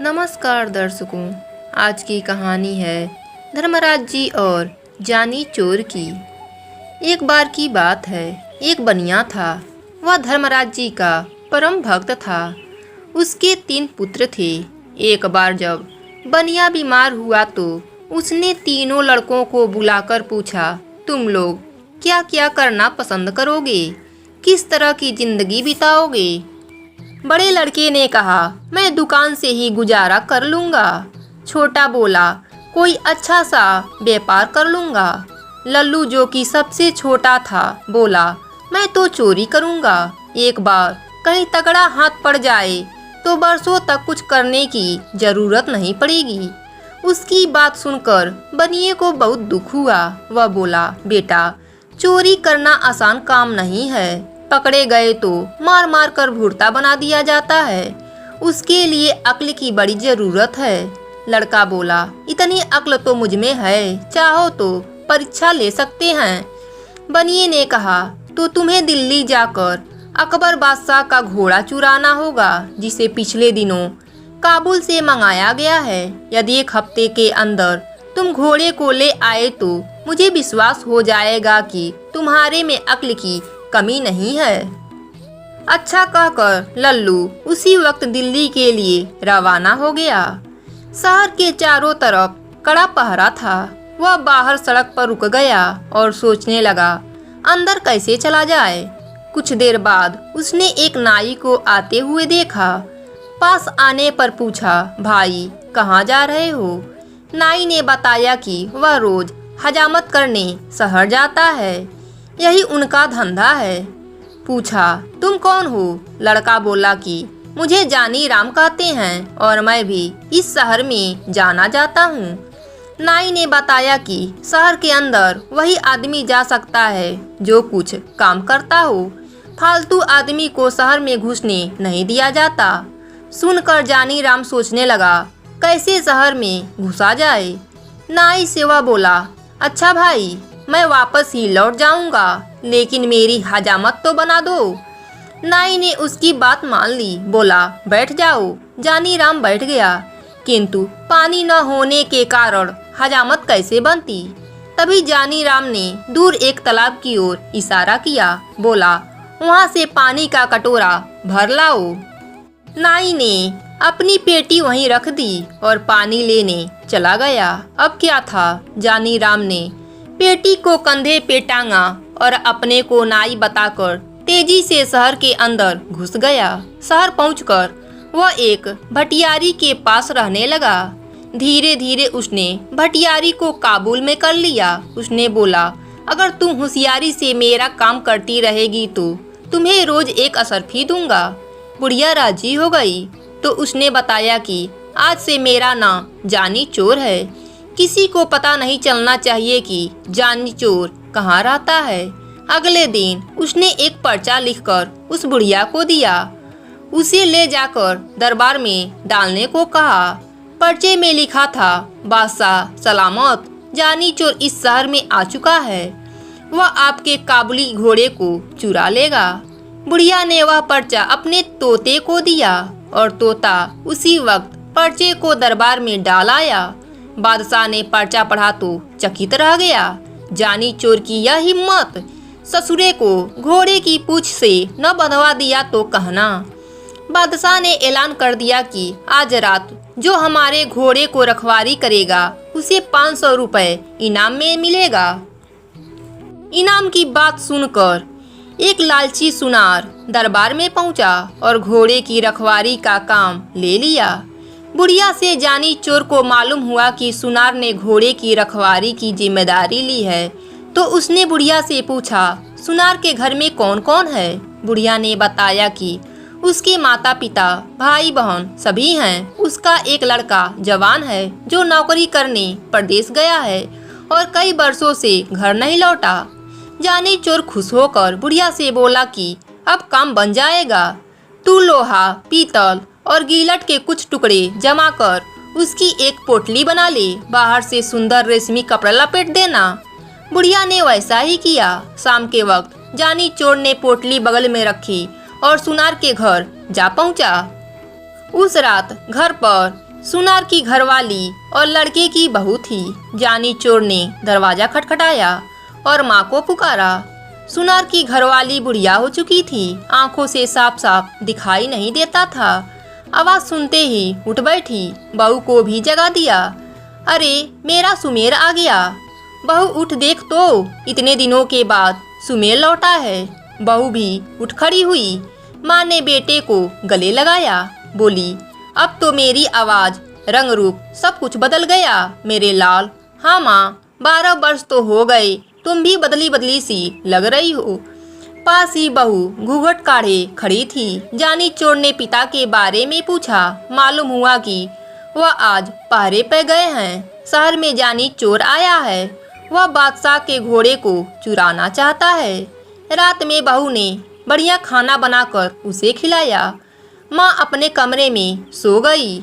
नमस्कार दर्शकों। आज की कहानी है धर्मराज जी और जानी चोर की। एक बार की बात है, एक बनिया था। वह धर्मराज जी का परम भक्त था। उसके 3 पुत्र थे। एक बार जब बनिया बीमार हुआ तो उसने तीनों लड़कों को बुलाकर पूछा, तुम लोग क्या क्या करना पसंद करोगे, किस तरह की जिंदगी बिताओगे। बड़े लड़के ने कहा, मैं दुकान से ही गुजारा कर लूँगा। छोटा बोला, कोई अच्छा सा व्यापार कर लूँगा। लल्लू जो कि सबसे छोटा था बोला, मैं तो चोरी करूँगा। एक बार कहीं तगड़ा हाथ पड़ जाए तो बरसों तक कुछ करने की ज़रूरत नहीं पड़ेगी। उसकी बात सुनकर बनिए को बहुत दुख हुआ। वह बोला, बेटा, चोरी करना आसान काम नहीं है। पकड़े गए तो मार मार कर भुर्ता बना दिया जाता है। उसके लिए अक्ल की बड़ी ज़रूरत है। लड़का बोला, इतनी अक्ल तो मुझ में है, चाहो तो परीक्षा ले सकते हैं। बनिए ने कहा, तो तुम्हें दिल्ली जाकर अकबर बादशाह का घोड़ा चुराना होगा, जिसे पिछले दिनों काबुल से मंगाया गया है। यदि 1 हफ्ते के अंदर तुम घोड़े को ले आए तो मुझे विश्वास हो जाएगा कि तुम्हारे में अक्ल की कमी नहीं है। अच्छा कहकर लल्लू उसी वक्त दिल्ली के लिए रवाना हो गया। शहर के चारों तरफ कड़ा पहरा था। वह बाहर सड़क पर रुक गया और सोचने लगा, अंदर कैसे चला जाए। कुछ देर बाद उसने एक नाई को आते हुए देखा। पास आने पर पूछा, भाई कहाँ जा रहे हो। नाई ने बताया कि वह रोज हजामत करने शहर जाता है, यही उनका धंधा है। पूछा, तुम कौन हो। लड़का बोला कि मुझे जानी राम कहते हैं और मैं भी इस शहर में जाना जाता हूँ। नाई ने बताया कि शहर के अंदर वही आदमी जा सकता है जो कुछ काम करता हो। फालतू आदमी को शहर में घुसने नहीं दिया जाता। सुनकर जानी राम सोचने लगा, कैसे शहर में घुसा जाए। नाई से वह बोला, अच्छा भाई, मैं वापस ही लौट जाऊंगा, लेकिन मेरी हजामत तो बना दो। नाई ने उसकी बात मान ली। बोला, बैठ जाओ। जानी राम बैठ गया, किंतु पानी न होने के कारण हजामत कैसे बनती। तभी जानी राम ने दूर एक तालाब की ओर इशारा किया। बोला, वहां से पानी का कटोरा भर लाओ। नाई ने अपनी पेटी वहीं रख दी और पानी लेने चला गया। अब क्या था, जानी राम ने पेटी को कंधे पे टांगा और अपने को नाई बताकर तेजी से शहर के अंदर घुस गया। शहर पहुंचकर वह एक भटियारी के पास रहने लगा। धीरे धीरे उसने भटियारी को काबूल में कर लिया। उसने बोला, अगर तुम होशियारी से मेरा काम करती रहेगी तो तुम्हें रोज एक असरफी दूंगा। बुढ़िया राजी हो गई तो उसने बताया कि आज से मेरा नाम जानी चोर है। किसी को पता नहीं चलना चाहिए कि जानी चोर कहाँ रहता है। अगले दिन उसने एक पर्चा लिखकर उस बुढ़िया को दिया। उसे ले जाकर दरबार में डालने को कहा। पर्चे में लिखा था, बादशाह सलामत, जानी चोर इस शहर में आ चुका है। वह आपके काबुली घोड़े को चुरा लेगा। बुढ़िया ने वह पर्चा अपने तोते को दिया और तोता उसी वक्त पर्चे को दरबार में डाल आया। बादशाह ने पर्चा पढ़ा तो चकित रह गया। जानी चोर की यह हिम्मत, ससुरे को घोड़े की पूंछ से न बंधवा दिया तो कहना। बादशाह ने ऐलान कर दिया कि आज रात जो हमारे घोड़े को रखवारी करेगा उसे 500 रुपए इनाम में मिलेगा। इनाम की बात सुनकर एक लालची सुनार दरबार में पहुंचा और घोड़े की रखवारी का काम ले लिया। बुढ़िया से जानी चोर को मालूम हुआ कि सुनार ने घोड़े की रखवारी की जिम्मेदारी ली है, तो उसने बुढ़िया से पूछा, सुनार के घर में कौन कौन है। बुढ़िया ने बताया कि उसके माता पिता, भाई बहन सभी हैं। उसका एक लड़का जवान है जो नौकरी करने प्रदेश गया है और कई वर्षों से घर नहीं लौटा। जानी चोर खुश होकर बुढ़िया से बोला कि अब काम बन जाएगा। तू लोहा, पीतल और गिलट के कुछ टुकड़े जमा कर उसकी एक पोटली बना ले। बाहर से सुंदर रेशमी कपड़ा लपेट देना। बुढ़िया ने वैसा ही किया। शाम के वक्त जानी चोर ने पोटली बगल में रखी और सुनार के घर जा पहुंचा। उस रात घर पर सुनार की घरवाली और लड़के की बहू थी। जानी चोर ने दरवाजा खटखटाया और माँ को पुकारा। सुनार की घरवाली बुढ़िया हो चुकी थी, आंखों से साफ साफ दिखाई नहीं देता था। आवाज सुनते ही उठ बैठी, बहू को भी जगा दिया। अरे मेरा सुमेर आ गया। बहू उठ देख तो इतने दिनों के बाद सुमेर लौटा है। बहू भी उठ खड़ी हुई। माँ ने बेटे को गले लगाया, बोली अब तो मेरी आवाज, रंग रूप सब कुछ बदल गया मेरे लाल। हाँ माँ, 12 वर्ष तो हो गए, तुम भी बदली बदली सी लग रही हो। पास ही बहू घूंघट काढ़े खड़ी थी। जानी चोर ने पिता के बारे में पूछा। मालूम हुआ कि वह आज पहरे पे गए हैं। शहर में जानी चोर आया है। वह बादशाह के घोड़े को चुराना चाहता है। रात में बहू ने बढ़िया खाना बनाकर उसे खिलाया। माँ अपने कमरे में सो गई।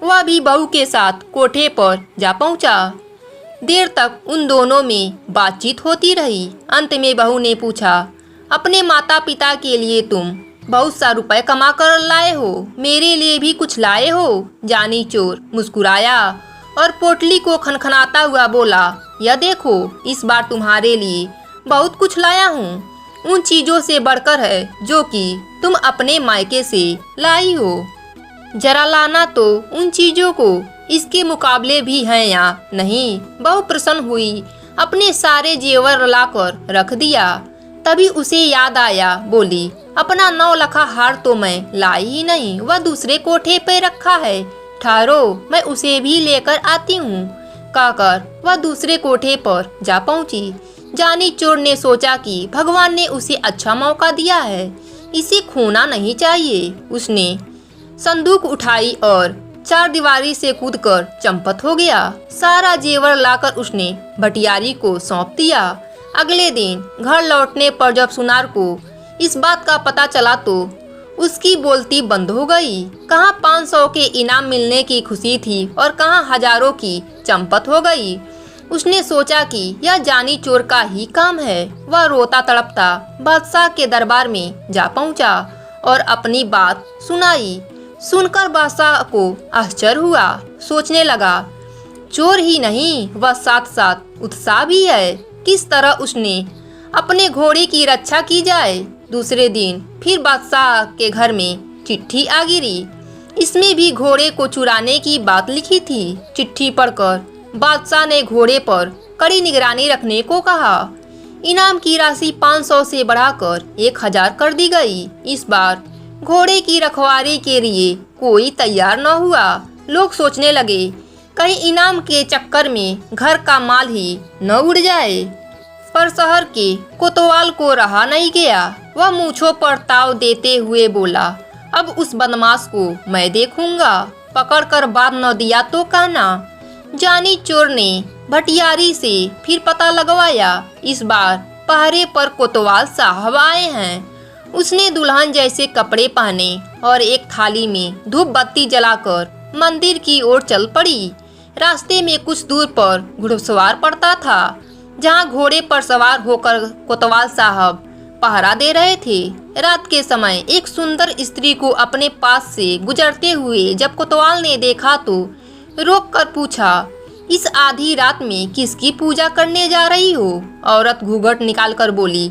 वह भी बहू के साथ कोठे पर जा पहुंचा। देर तक उन दोनों में बातचीत होती रही। अंत में बहू ने पूछा, अपने माता पिता के लिए तुम बहुत सा रुपए कमा कर लाए हो, मेरे लिए भी कुछ लाए हो? जानी चोर मुस्कुराया और पोटली को खनखनाता हुआ बोला, यह देखो, इस बार तुम्हारे लिए बहुत कुछ लाया हूँ। उन चीजों से बढ़कर है जो कि तुम अपने मायके से लाई हो। जरा लाना तो उन चीजों को, इसके मुकाबले भी हैं या नहीं? बहू प्रसन्न हुई, अपने सारे जेवर लाकर रख दिया। तभी उसे याद आया, बोली अपना 9 लखा हार तो मैं लाई ही नहीं, वह दूसरे कोठे पे रखा है। ठहरो, मैं उसे भी लेकर आती हूँ। कहकर वह दूसरे कोठे पर जा पहुँची। जानी चोर ने सोचा कि भगवान ने उसे अच्छा मौका दिया है, इसे खोना नहीं चाहिए। उसने संदूक उठाई और 4 दीवारी से कूदकर चंपत हो गया। सारा जेवर लाकर उसने भटियारी को सौंप दिया। अगले दिन घर लौटने पर जब सुनार को इस बात का पता चला तो उसकी बोलती बंद हो गई। कहाँ 500 के इनाम मिलने की खुशी थी और कहाँ हजारों की चंपत हो गई। उसने सोचा कि यह जानी चोर का ही काम है। वह रोता तड़पता बादशाह के दरबार में जा पहुंचा और अपनी बात सुनाई। सुनकर बादशाह को आश्चर्य हुआ। सोचने लगा, चोर ही नहीं, वह साथ साथ उत्साह भी है। किस तरह उसने अपने घोड़े की रक्षा की जाए। दूसरे दिन फिर बादशाह के घर में चिट्ठी आ गिरी। इसमें भी घोड़े को चुराने की बात लिखी थी। चिट्ठी पढ़कर बादशाह ने घोड़े पर कड़ी निगरानी रखने को कहा। इनाम की राशि 500 से बढ़ाकर 1000 कर दी गई। इस बार घोड़े की रखवाली के लिए कोई तैयार न हुआ। लोग सोचने लगे, कहीं इनाम के चक्कर में घर का माल ही न उड़ जाए। पर शहर के कोतवाल को रहा नहीं गया। वह मूंछों पर ताव देते हुए बोला, अब उस बदमाश को मैं देखूंगा, पकड़कर बांध न दिया तो कहना। जानी चोर ने भटियारी से फिर पता लगवाया। इस बार पहरे पर कोतवाल साहब आए हैं। उसने दुल्हन जैसे कपड़े पहने और एक थाली में धूप बत्ती जलाकर मंदिर की ओर चल पड़ी। रास्ते में कुछ दूर पर घुड़सवार पड़ता था, जहां घोड़े पर सवार होकर कोतवाल साहब पहरा दे रहे थे। रात के समय एक सुंदर स्त्री को अपने पास से गुजरते हुए जब कोतवाल ने देखा तो रोक कर पूछा, इस आधी रात में किसकी पूजा करने जा रही हो? औरत घूंघट निकालकर बोली,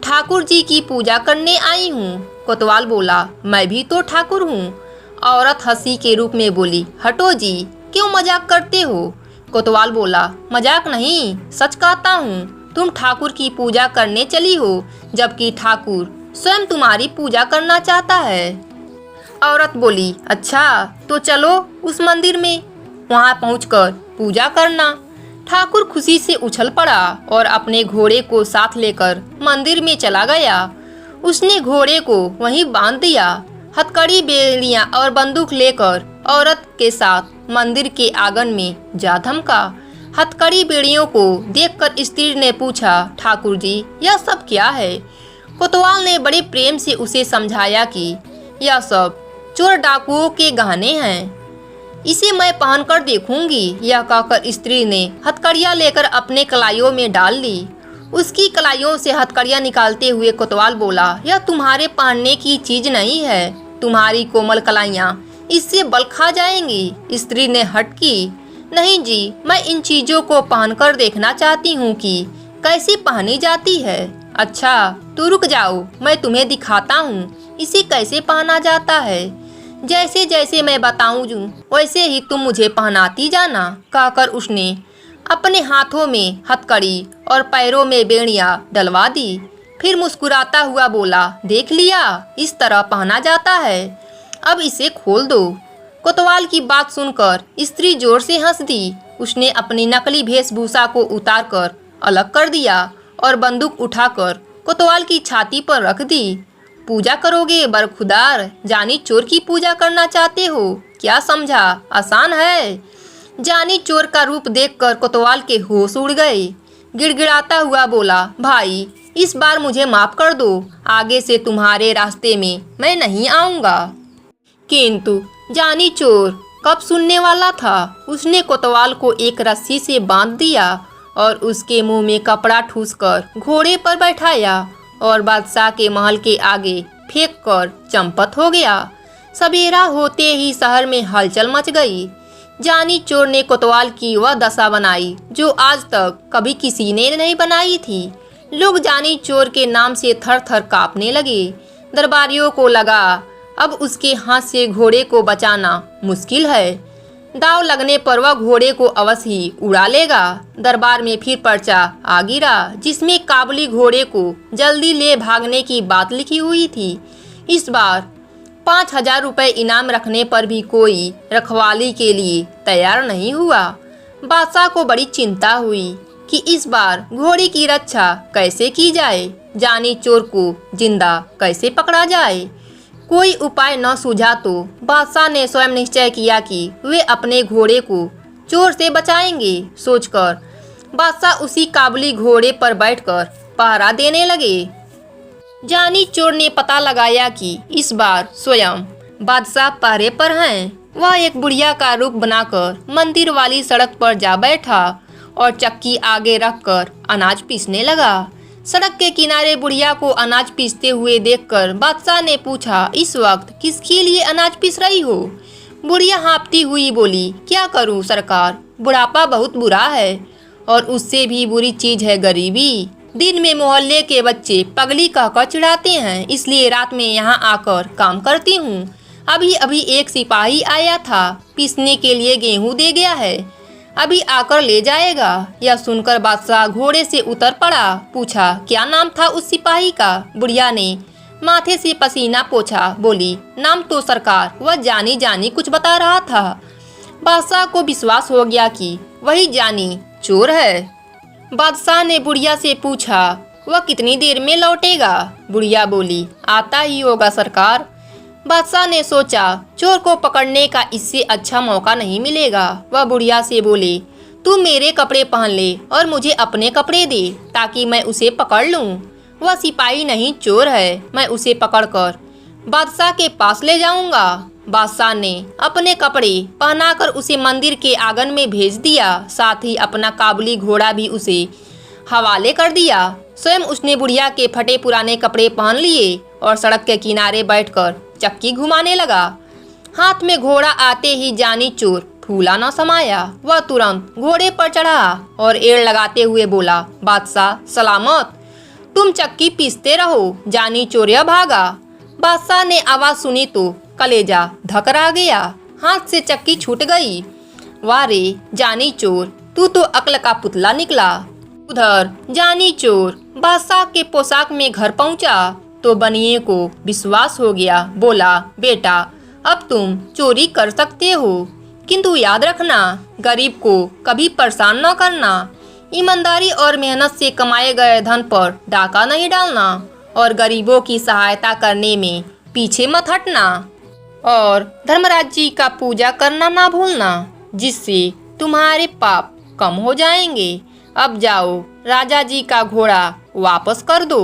ठाकुर जी की पूजा करने आई हूँ। कोतवाल बोला, मैं भी तो ठाकुर हूँ। औरत हंसी के रूप में बोली, हटो जी, क्यों मजाक करते हो? कोतवाल बोला, मजाक नहीं, सच कहता हूँ। तुम ठाकुर की पूजा करने चली हो, जबकि ठाकुर स्वयं तुम्हारी पूजा करना चाहता है। औरत बोली, अच्छा तो चलो उस मंदिर में, वहाँ पहुँचकर पूजा करना। ठाकुर खुशी से उछल पड़ा और अपने घोड़े को साथ लेकर मंदिर में चला गया। उसने घोड़े को वहीं बांध दिया। हथकड़ी, बेड़ियां और बंदूक लेकर औरत के साथ मंदिर के आंगन में जा धमका। हथकड़ी बेड़ियों को देखकर स्त्री ने पूछा, ठाकुर जी यह सब क्या है? कोतवाल ने बड़े प्रेम से उसे समझाया कि यह सब चोर डाकुओं के गहने हैं, इसे मैं पहनकर देखूंगी। यह कहकर स्त्री ने हथकड़ियाँ लेकर अपने कलाइयों में डाल ली। उसकी कलाइयों से हथकड़ियाँ निकालते हुए कोतवाल बोला, यह तुम्हारे पहनने की चीज नहीं है। तुम्हारी कोमल कलाइयाँ इससे बल खा जाएंगी। स्त्री ने हट की। नहीं जी, मैं इन चीजों को पहनकर देखना चाहती हूँ कि कैसे पहनी जाती है। अच्छा तो रुक जाओ, मैं तुम्हें दिखाता हूँ इसे कैसे पहना जाता है। जैसे जैसे मैं बताऊँ वैसे ही तुम मुझे पहनाती जाना, कहकर उसने अपने हाथों में हथकड़ी और पैरों में बेड़ियां डलवा दी। फिर मुस्कुराता हुआ बोला, देख लिया, इस तरह पहना जाता है, अब इसे खोल दो। कोतवाल की बात सुनकर स्त्री जोर से हंस दी। उसने अपनी नकली वेशभूषा को उतारकर अलग कर दिया और बंदूक उठाकर कोतवाल की छाती पर रख दी। पूजा करोगे बरखुदार, जानी चोर की पूजा करना चाहते हो, क्या समझा, आसान है। जानी चोर का रूप देखकर कोतवाल के होश उड़ गए। गिड़गिड़ाता हुआ बोला, भाई इस बार मुझे माफ कर दो, आगे से तुम्हारे रास्ते में मैं नहीं आऊँगा। किंतु जानी चोर कब सुनने वाला था। उसने कोतवाल को एक रस्सी से बांध दिया और उसके मुंह में कपड़ा ठूसकर घोड़े पर बैठाया और बादशाह के महल के आगे फेंक कर चंपत हो गया। सवेरा होते ही शहर में हलचल मच गई। जानी चोर ने कोतवाल की वह दशा बनाई जो आज तक कभी किसी ने नहीं बनाई थी। लोग जानी चोर के नाम से थर थर कांपने लगे। दरबारियों को लगा अब उसके हाथ से घोड़े को बचाना मुश्किल है। दाव लगने पर वह घोड़े को अवश्य ही उड़ा लेगा। दरबार में फिर पर्चा आ गिरा जिसमें काबुली घोड़े को जल्दी ले भागने की बात लिखी हुई थी। इस बार 5,000 रुपये इनाम रखने पर भी कोई रखवाली के लिए तैयार नहीं हुआ। बादशाह को बड़ी चिंता हुई कि इस बार घोड़े की रक्षा कैसे की जाए, जानी चोर को जिंदा कैसे पकड़ा जाए। कोई उपाय न सूझा तो बादशाह ने स्वयं निश्चय किया कि वे अपने घोड़े को चोर से बचाएंगे। सोचकर बादशाह उसी काबुली घोड़े पर बैठकर पहरा देने लगे। जानी चोर ने पता लगाया कि इस बार स्वयं बादशाह पहरे पर हैं। वह एक बुढ़िया का रूप बनाकर मंदिर वाली सड़क पर जा बैठा और चक्की आगे रखकर अनाज पीसने लगा। सड़क के किनारे बुढ़िया को अनाज पीसते हुए देखकर बादशाह ने पूछा, इस वक्त किसके लिए अनाज पीस रही हो। बुढ़िया हाँफती हुई बोली, क्या करूं सरकार, बुढ़ापा बहुत बुरा है और उससे भी बुरी चीज है गरीबी। दिन में मोहल्ले के बच्चे पगली कहकर चिढ़ाते हैं, इसलिए रात में यहाँ आकर काम करती हूँ। अभी अभी एक सिपाही आया था, पीसने के लिए गेहूँ दे गया है, अभी आकर ले जाएगा। यह सुनकर बादशाह घोड़े से उतर पड़ा। पूछा, क्या नाम था उस सिपाही का। बुढ़िया ने माथे से पसीना पोंछा, बोली, नाम तो सरकार वह जानी जानी कुछ बता रहा था। बादशाह को विश्वास हो गया कि वही जानी चोर है। बादशाह ने बुढ़िया से पूछा, वह कितनी देर में लौटेगा। बुढ़िया बोली, आता ही होगा सरकार। बादशाह ने सोचा, चोर को पकड़ने का इससे अच्छा मौका नहीं मिलेगा। वह बुढ़िया से बोले, तू मेरे कपड़े पहन ले और मुझे अपने कपड़े दे ताकि मैं उसे पकड़ लूं। वह सिपाही नहीं चोर है, मैं उसे पकड़कर बादशाह के पास ले जाऊंगा। बादशाह ने अपने कपड़े पहनाकर उसे मंदिर के आंगन में भेज दिया, साथ ही अपना काबुली घोड़ा भी उसे हवाले कर दिया। स्वयं उसने बुढ़िया के फटे पुराने कपड़े पहन लिए और सड़क के किनारे बैठकर चक्की घुमाने लगा। हाथ में घोड़ा आते ही जानी चोर फूला न समाया। वह तुरंत घोड़े पर चढ़ा और एड़ लगाते हुए बोला, बादशाह सलामत, तुम चक्की पीसते रहो। जानी चोर यह भागा। बादशाह ने आवाज सुनी तो कलेजा धकरा गया, हाथ से चक्की छूट गई। वाह रे जानी चोर, तू तो अक्ल का पुतला निकला। उधर जानी चोर बादशाह के पोशाक में घर पहुंचा तो बनिए को विश्वास हो गया। बोला, बेटा अब तुम चोरी कर सकते हो, किंतु याद रखना गरीब को कभी परेशान न करना। ईमानदारी और मेहनत से कमाए गए धन पर डाका नहीं डालना और गरीबों की सहायता करने में पीछे मत हटना और धर्मराज जी का पूजा करना ना भूलना, जिससे तुम्हारे पाप कम हो जाएंगे। अब जाओ, राजा जी का घोड़ा वापस कर दो।